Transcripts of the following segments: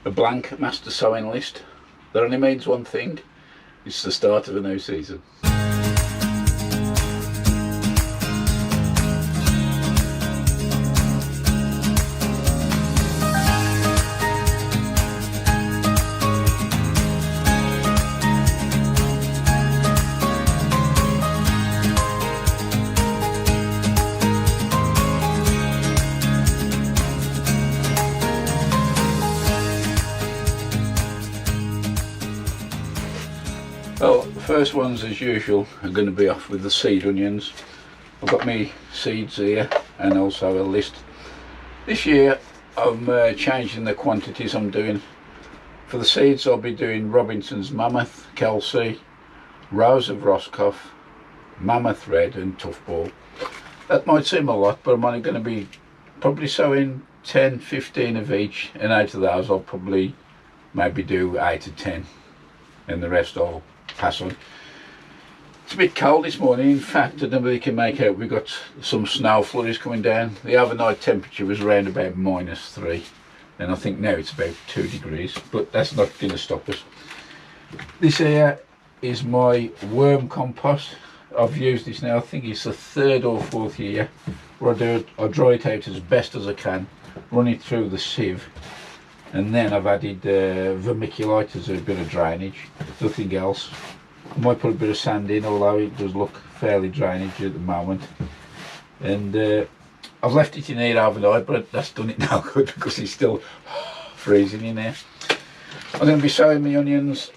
a blank master sowing list. That only means one thing: it's the start of a new season. Well, the first ones, as usual, are going to be off with the seed onions. I've got my seeds here and also a list. This year I'm changing the quantities I'm doing. For the seeds I'll be doing Robinson's Mammoth, Kelsae, Rose of Roscoff, Mammoth Red and Toughball. That might seem a lot, but I'm only going to be probably sowing 10, 15 of each, and out of those I'll probably maybe do 8 to 10 and the rest I'll pass on. It's a bit cold this morning. In fact, I don't know whether you can make out, we've got some snow flurries coming down. The overnight temperature was around about -3, and I think now it's about 2 degrees, but that's not going to stop us. This here is my worm compost. I've used this now, I think it's the 3rd or 4th year, where I dry it out as best as I can, run it through the sieve, and then I've added vermiculite as a bit of drainage, nothing else. I might put a bit of sand in, although it does look fairly drainage at the moment. And I've left it in here overnight, but that's done it now good because it's still freezing in there. I'm going to be sowing my onions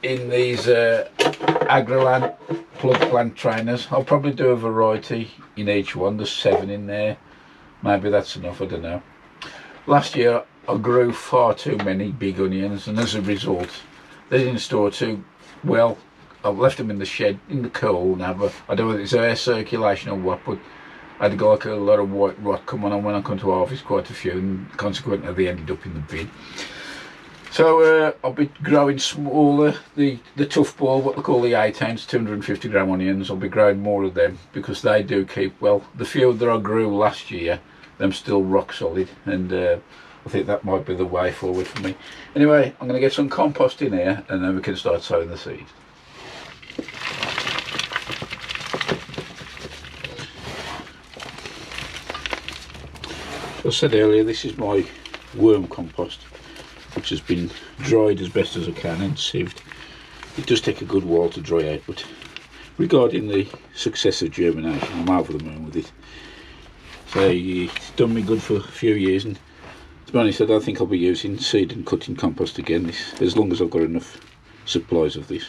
in these Agroland plug plant trainers. I'll probably do a variety in each one. There's 7 in there. Maybe that's enough, I don't know. Last year I grew far too many big onions, and as a result they didn't store too well. I've left them in the shed in the cold now, but I don't know if it's air circulation or what, but I had like a lot of white rot come on when I come to harvest, quite a few, and consequently they ended up in the bin. So I'll be growing smaller, the Toughball, what they call the 8-ounce 250 gram onions. I'll be growing more of them because they do keep well. The few that I grew last year, them still rock solid, and I think that might be the way forward for me. Anyway, I'm going to get some compost in here and then we can start sowing the seeds. As I said earlier, this is my worm compost, which has been dried as best as I can and sieved. It does take a good while to dry out, but regarding the success of germination, I'm over the moon with it. So it's done me good for a few years, and to be honest, I don't think I'll be using seed and cutting compost again as long as I've got enough supplies of this.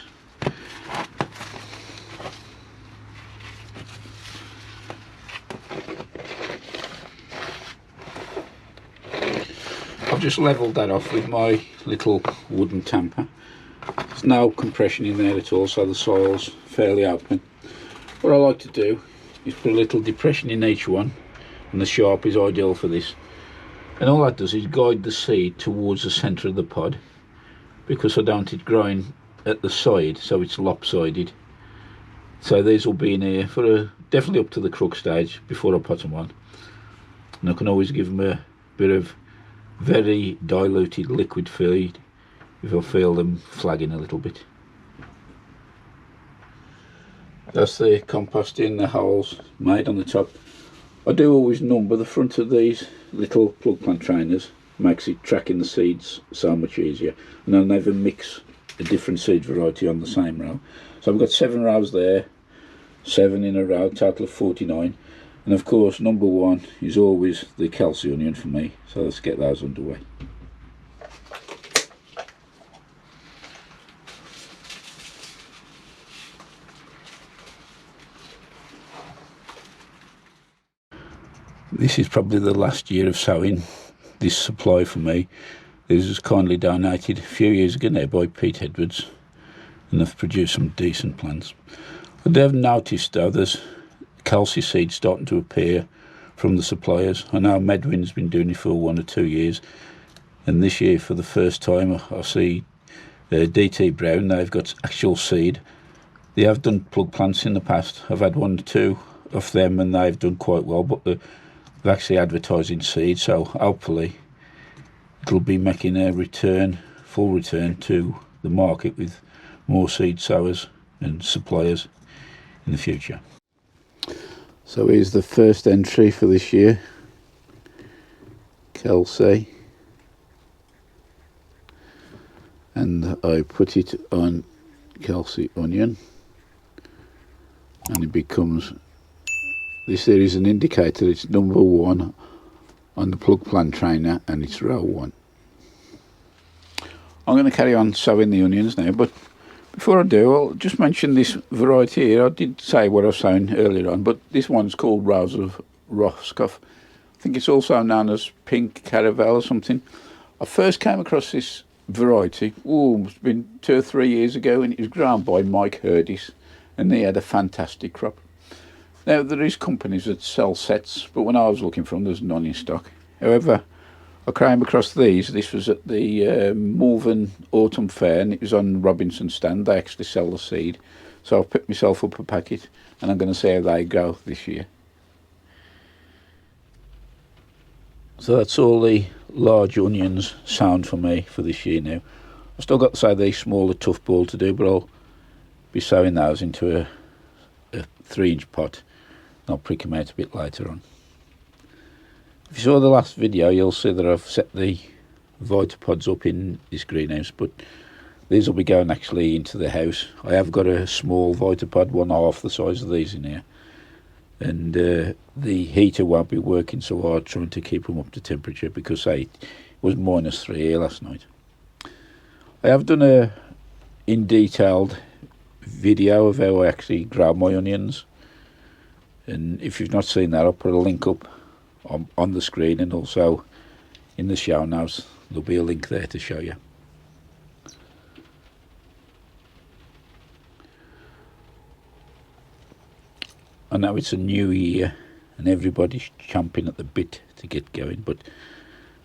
I've just levelled that off with my little wooden tamper. There's no compression in there at all, so the soil's fairly open. What I like to do is put a little depression in each one, and the sharp is ideal for this. And all that does is guide the seed towards the centre of the pod, because I don't want it growing at the side so it's lopsided. So these will be in here for definitely up to the crook stage before I pot them on. And I can always give them a bit of very diluted liquid feed if I feel them flagging a little bit. That's the compost in the holes made on the top. I do always number the front of these little plug plant trainers, makes it tracking the seeds so much easier, and I'll never mix a different seed variety on the same row. So I've got 7 rows there, 7 in a row, total of 49. And of course number 1 is always the Kelsae onion for me, so let's get those underway. This is probably the last year of sowing this supply for me. This was kindly donated a few years ago now by Pete Edwards, and they've produced some decent plants. But they've noticed though there's Kelsae seeds starting to appear from the suppliers. I know Medwin's been doing it for 1 or 2 years, and this year for the first time I see DT Brown, they've got actual seed. They have done plug plants in the past. I've had 1 or 2 of them and they've done quite well, but they've actually advertising seed, so hopefully it'll be making a full return to the market with more seed sowers and suppliers in the future. So here's the first entry for this year, Kelsae, and I put it on Kelsae onion, and it becomes, this there is an indicator, it's number 1 on the plug plant trainer, and it's row 1. I'm going to carry on sowing the onions now, but before I do, I'll just mention this variety here. I did say what I was saying earlier on, but this one's called Rose of Roscoff. I think it's also known as Pink Caravel or something. I first came across this variety, it's been 2 or 3 years ago, and it was grown by Mike Hurdis, and he had a fantastic crop. Now, there is companies that sell sets, but when I was looking for them, there's none in stock. However, I came across these. This was at the Malvern Autumn Fair, and it was on Robinson's stand. They actually sell the seed. So I've picked myself up a packet, and I'm going to see how they go this year. So that's all the large onions sound for me for this year now. I've still got to say the smaller Toughball to do, but I'll be sowing those into a 3-inch pot, and I'll prick them out a bit later on. If you saw the last video, you'll see that I've set the Vitapods up in this greenhouse, but these will be going actually into the house. I have got a small Vitapod, 1/2 the size of these in here, and the heater won't be working so hard trying to keep them up to temperature, because it was -3 here last night. I have done a in detailed video of how I actually grow my onions, and if you've not seen that, I'll put a link up on the screen, and also in the show notes there'll be a link there to show you. I know it's a new year and everybody's chomping at the bit to get going, but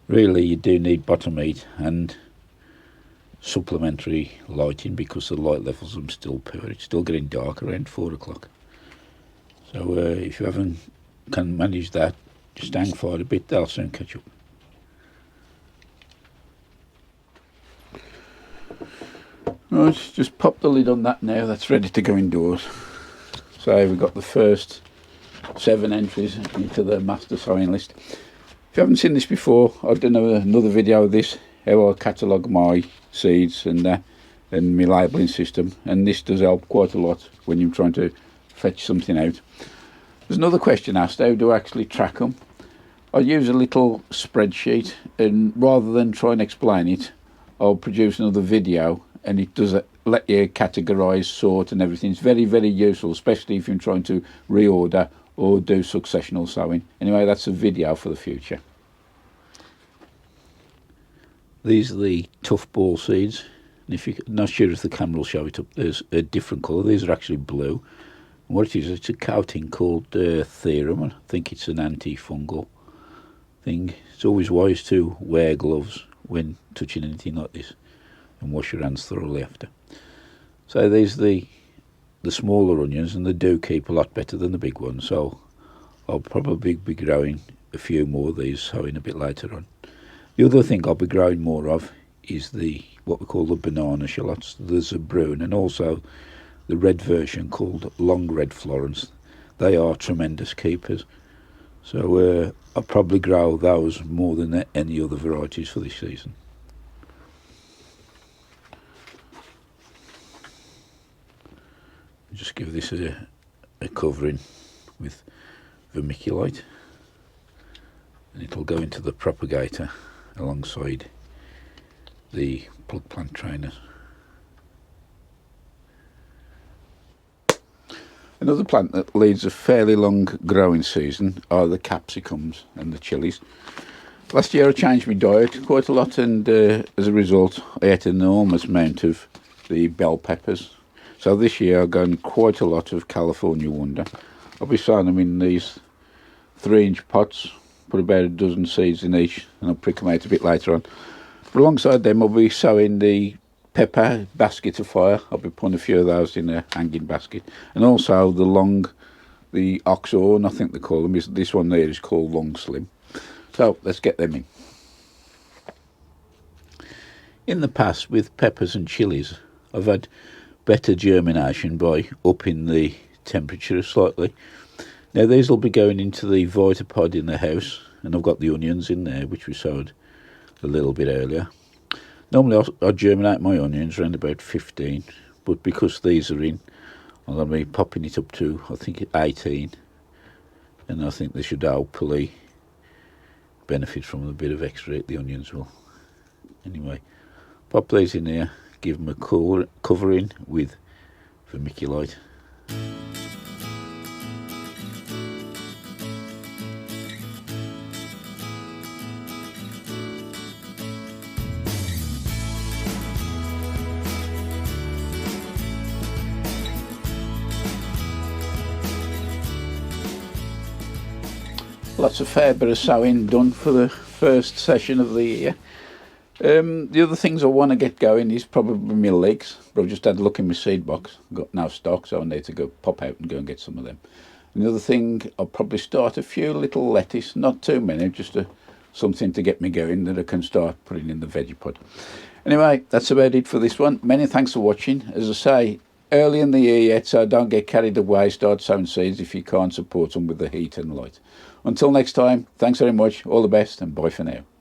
really you do need bottom heat and supplementary lighting, because the light levels are still poor. It's still getting dark around 4 o'clock. So if you can manage that, just hang fire a bit, they'll soon catch up. Right, just pop the lid on that now, that's ready to go indoors. So we've got the first 7 entries into the master sowing list. If you haven't seen this before, I've done another video of this, how I catalogue my seeds and my labelling system, and this does help quite a lot when you're trying to fetch something out. There's another question asked, how do I actually track them? I use a little spreadsheet, and rather than try and explain it, I'll produce another video, and it does let you categorise, sort and everything. It's very, very useful, especially if you're trying to reorder or do successional sowing. Anyway, that's a video for the future. These are the Toughball seeds, and if you're not sure if the camera will show it up, there's a different colour. These are actually blue. And what it is, it's a coating called Therum, and I think it's an anti-fungal thing. It's always wise to wear gloves when touching anything like this, and wash your hands thoroughly after. So these are the smaller onions, and they do keep a lot better than the big ones, so I'll probably be growing a few more of these sowing a bit later on. The other thing I'll be growing more of is what we call the banana shallots. There's a brune, and also the red version called Long Red Florence. They are tremendous keepers, so I'll probably grow those more than any other varieties for this season. Just give this a covering with vermiculite, and it'll go into the propagator alongside the plug plant trainers. Another plant that leads a fairly long growing season are the capsicums and the chilies. Last year I changed my diet quite a lot, and as a result I ate an enormous amount of the bell peppers. So this year I've gone quite a lot of California Wonder. I'll be sowing them in these 3-inch pots, put about a dozen seeds in each, and I'll prick them out a bit later on. But alongside them I'll be sowing the pepper basket of fire. I'll be putting a few of those in a hanging basket, and also the oxhorn, I think they call them. This one there is called long slim. So let's get them in. in the past with peppers and chilies I've had better germination by upping the temperature slightly. Now these will be going into the Vitapod in the house, and I've got the onions in there which we sowed a little bit earlier. Normally I germinate my onions around about 15, but because these are in, I'm going to be popping it up to, I think, 18, and I think they should hopefully benefit from a bit of extra, the onions will. Anyway, pop these in here, give them a covering with vermiculite. Lots of fair bit of sowing done for the first session of the year. The other things I want to get going is probably my leeks, but I've just had a look in my seed box. I've got no stock, so I need to go pop out and go and get some of them. And the other thing, I'll probably start a few little lettuce, not too many, just something to get me going that I can start putting in the veggie pod. Anyway, that's about it for this one. Many thanks for watching. As I say, early in the year yet, so don't get carried away. Start sowing seeds if you can't support them with the heat and light. Until next time, thanks very much, all the best, and bye for now.